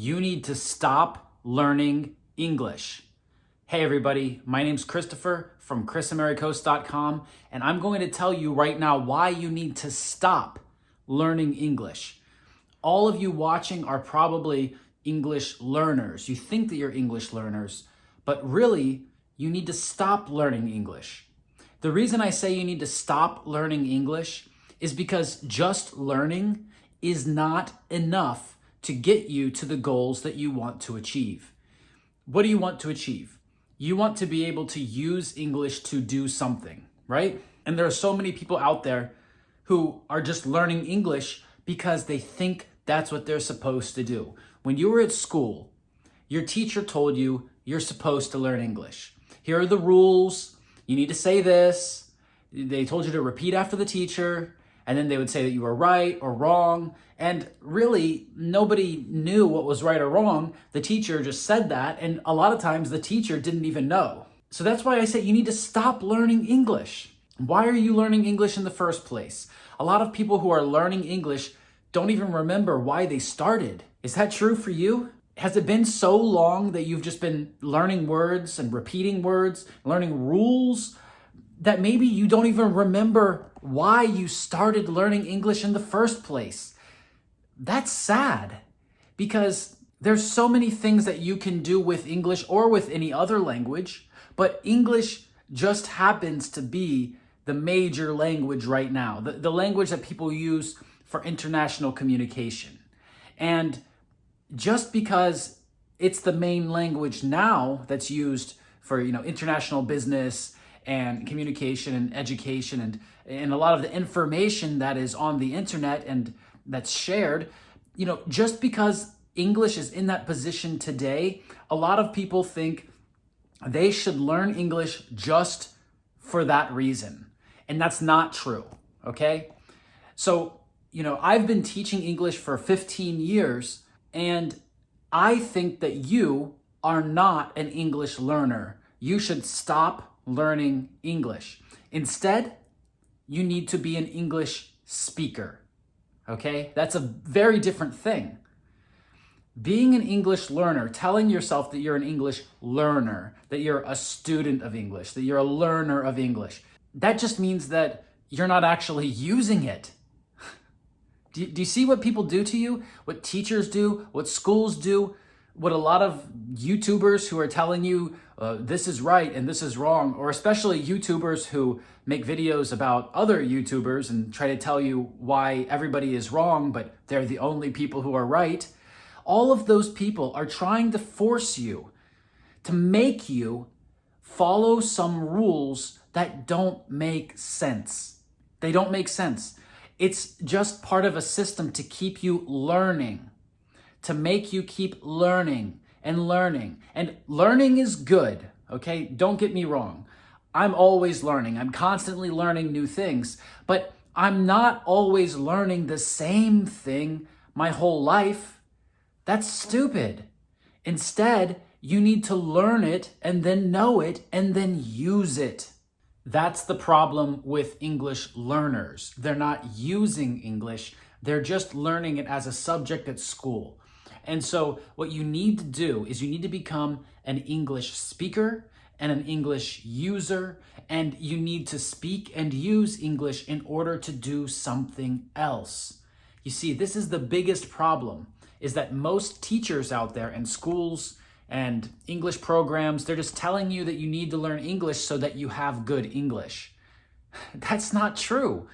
You need to stop learning English. Hey everybody, my name's Christopher from Amerikos.com, and I'm going to tell you right now why you need to stop learning English. All of you watching are probably English learners. You think that you're English learners, but really, you need to stop learning English. The reason I say you need to stop learning English is because just learning is not enough to get you to the goals that you want to achieve. What do you want to achieve? You want to be able to use English to do something, right? And there are so many people out there who are just learning English because they think that's what they're supposed to do. When you were at school, your teacher told you you're supposed to learn English. Here are the rules. You need to say this. They told you to repeat after the teacher, and then they would say that you were right or wrong. And really, nobody knew what was right or wrong. The teacher just said that, and a lot of times the teacher didn't even know. So that's why I say you need to stop learning English. Why are you learning English in the first place? A lot of people who are learning English don't even remember why they started. Is that true for you? Has it been so long that you've just been learning words and repeating words, learning rules, that maybe you don't even remember why you started learning English in the first place? That's sad, because there's so many things that you can do with English or with any other language, but English just happens to be the major language right now, the language that people use for international communication. And just because it's the main language now that's used for, international business and communication and education and a lot of the information that is on the internet and that's shared, just because English is in that position today, a lot of people think they should learn English just for that reason. And that's not true, okay? So, I've been teaching English for 15 years, and I think that you are not an English learner. You should stop learning English. Instead, you need to be an English speaker, okay? That's a very different thing. Being an English learner, telling yourself that you're an English learner, that you're a student of English, that you're a learner of English, that just means that you're not actually using it. Do you see what people do to you? What teachers do? What schools do? What a lot of YouTubers who are telling you this is right and this is wrong, or especially YouTubers who make videos about other YouTubers and try to tell you why everybody is wrong, but they're the only people who are right. All of those people are trying to force you, to make you follow some rules that don't make sense. They don't make sense. It's just part of a system to keep you learning, to make you keep learning and learning. And learning is good, okay? Don't get me wrong. I'm always learning. I'm constantly learning new things, but I'm not always learning the same thing my whole life. That's stupid. Instead, you need to learn it and then know it and then use it. That's the problem with English learners. They're not using English. They're just learning it as a subject at school. And so what you need to do is you need to become an English speaker and an English user, and you need to speak and use English in order to do something else. You see, this is the biggest problem, is that most teachers out there in schools and English programs, they're just telling you that you need to learn English so that you have good English. That's not true.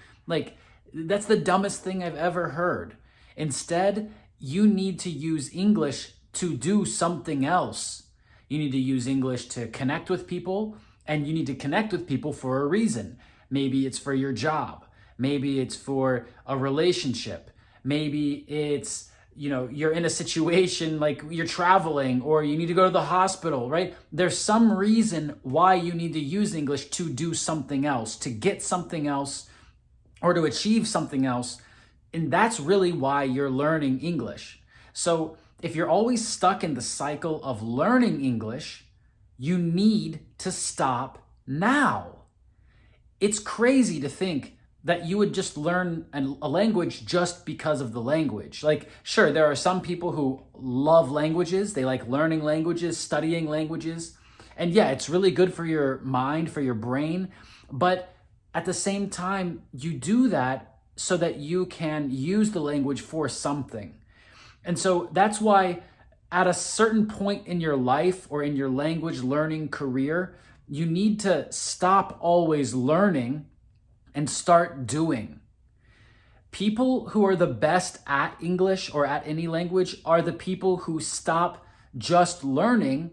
That's the dumbest thing I've ever heard. Instead, you need to use English to do something else. You need to use English to connect with people, and you need to connect with people for a reason. Maybe it's for your job. Maybe it's for a relationship. Maybe it's you're in a situation like you're traveling or you need to go to the hospital, right? There's some reason why you need to use English to do something else, to get something else, or to achieve something else. And that's really why you're learning English. So if you're always stuck in the cycle of learning English, you need to stop now. It's crazy to think that you would just learn a language just because of the language. Like, sure, there are some people who love languages. They like learning languages, studying languages. And yeah, it's really good for your mind, for your brain. But at the same time, you do that so that you can use the language for something. And so that's why at a certain point in your life or in your language learning career, you need to stop always learning and start doing. People who are the best at English or at any language are the people who stop just learning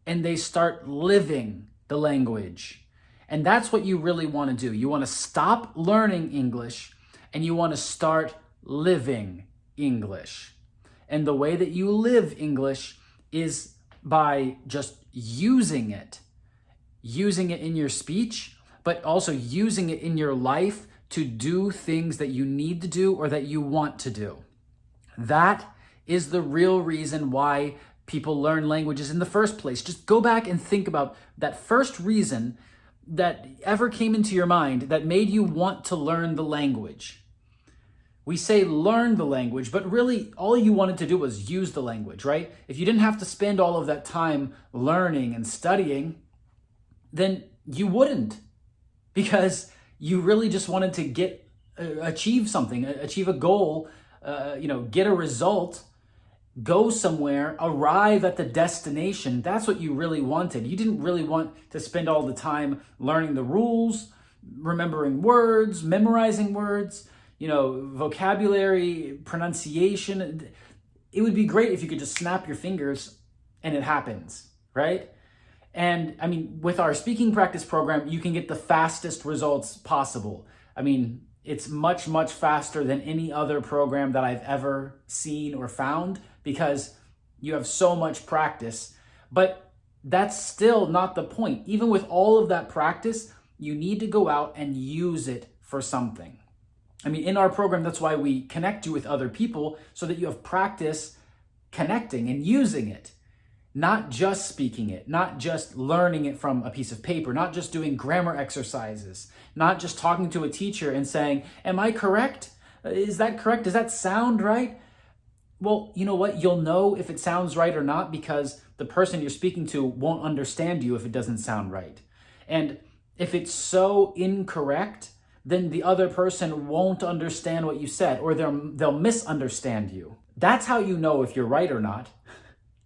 and they start living the language. And that's what you really want to do. You want to stop learning English and you want to start living English. And the way that you live English is by just using it in your speech, but also using it in your life to do things that you need to do or that you want to do. That is the real reason why people learn languages in the first place. Just go back and think about that first reason that ever came into your mind that made you want to learn the language. We say learn the language, but really all you wanted to do was use the language, right? If you didn't have to spend all of that time learning and studying, then you wouldn't, because you really just wanted to achieve something, achieve a goal, get a result, go somewhere, arrive at the destination. That's what you really wanted. You didn't really want to spend all the time learning the rules, remembering words, memorizing words, vocabulary, pronunciation. It would be great if you could just snap your fingers and it happens, right? And I mean, with our speaking practice program, you can get the fastest results possible. I mean, it's much, much faster than any other program that I've ever seen or found because you have so much practice. But that's still not the point. Even with all of that practice, you need to go out and use it for something. I mean, in our program, that's why we connect you with other people so that you have practice connecting and using it. Not just speaking it, not just learning it from a piece of paper, not just doing grammar exercises, not just talking to a teacher and saying, am I correct? Is that correct? Does that sound right? Well, you know what? You'll know if it sounds right or not because the person you're speaking to won't understand you if it doesn't sound right. And if it's so incorrect, then the other person won't understand what you said or they'll misunderstand you. That's how you know if you're right or not.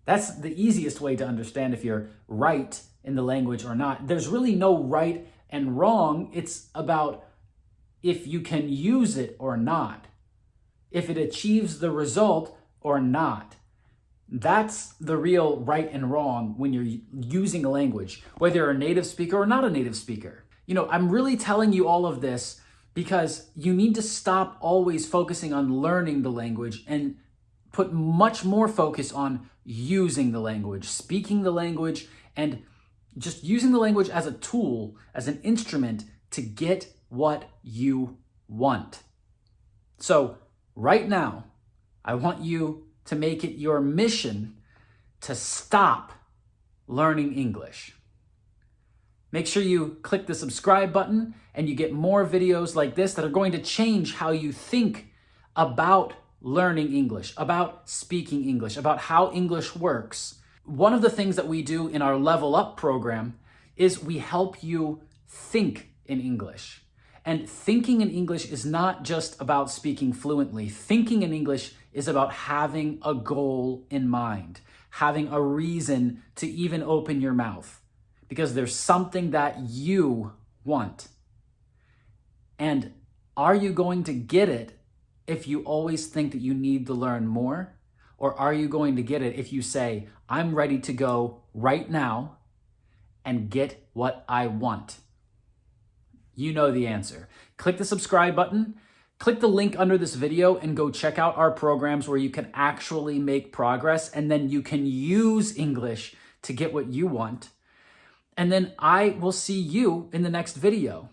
That's the easiest way to understand if you're right in the language or not. There's really no right and wrong. It's about if you can use it or not, if it achieves the result or not. That's the real right and wrong when you're using a language, whether you're a native speaker or not a native speaker. I'm really telling you all of this because you need to stop always focusing on learning the language and put much more focus on using the language, speaking the language, and just using the language as a tool, as an instrument to get what you want. So right now, I want you to make it your mission to stop learning English. Make sure you click the subscribe button and you get more videos like this that are going to change how you think about learning English, about speaking English, about how English works. One of the things that we do in our Level Up program is we help you think in English. And thinking in English is not just about speaking fluently. Thinking in English is about having a goal in mind, having a reason to even open your mouth, because there's something that you want. And are you going to get it if you always think that you need to learn more? Or are you going to get it if you say, I'm ready to go right now and get what I want? You know the answer. Click the subscribe button, click the link under this video and go check out our programs where you can actually make progress and then you can use English to get what you want. And then I will see you in the next video.